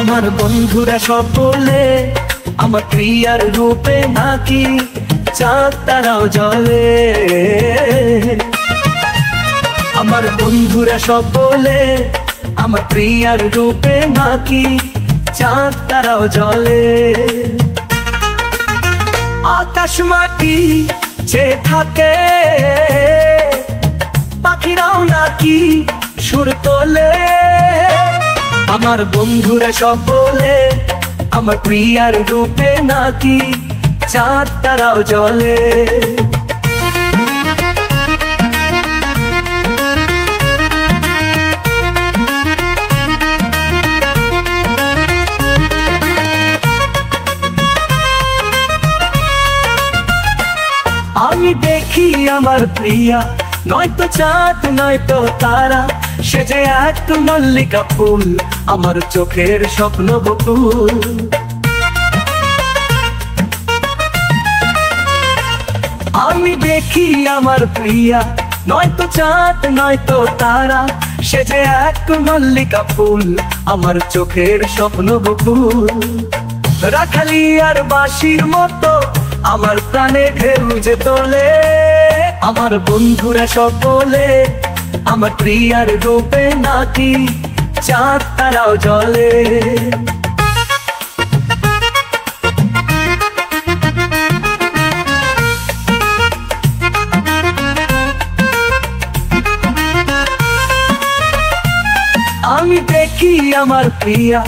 আমার বন্ধুরা সকলে আমার প্রিয়ার রূপে নাকি চাঁদ তারাও জ্বলে। আমার বন্ধুরা সকলে আমার প্রিয়ার রূপে নাকি চাঁদ তারাও জ্বলে। আকাশ মাটি যে থাকে পাখিরাও নাকি সুর তোলে। আমার বন্ধুরা সকলে আমার প্রিয়ার রূপে নাকি চাঁদ তারাও জ্বলে। আমি দেখি আমার প্রিয়া নয়তো চাঁদ নয়তো তারা, সে যে এক মল্লিকা ফুল আমার চোখের স্বপ্ন বকুল। আমি দেখি আমার প্রিয়া নয়তো চাঁদ নয়তো তারা, সে যে এক মল্লিকা ফুল আমার চোখের স্বপ্ন বকুল। রাখালি আর বাঁশির মতো আমার প্রাণে ঢেউ যে তোলে। আমার বন্ধুরা সকলে আমার প্রিয়ার রূপে নাকি চাঁদ তারাও জ্বলে। আমি দেখি আমার প্রিয়া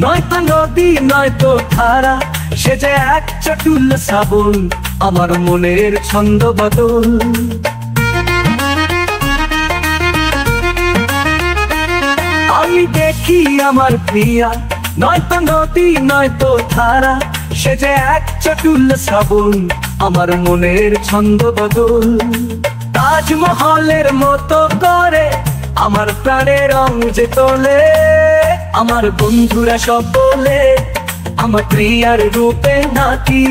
নয়তো নদী নয়তো ধারা, সে যে এক চটুল শ্রাবণ আমার মনের ছন্দ বদল। আমি দেখি আমার প্রিয়া নয়তো নদী নয়তো ধারা, সে যে এক চটুল শ্রাবণ আমার মনের ছন্দ বদল। তাজমহলের মতো করে আমার প্রাণের রং যে তোলে। আমার বন্ধুরা সকলে আমার প্রিয়ার রূপে নাকি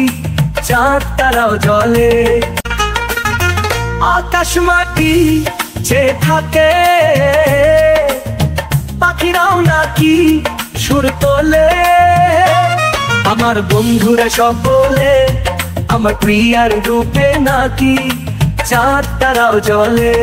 চাঁদ তারাও জ্বলে। আকাশ মাটি যে থাকে পাখিরাও নাকি সুর তোলে। আমার বন্ধুরা সকলে আমার প্রিয়ার রূপে নাকি চাঁদ তারাও জ্বলে।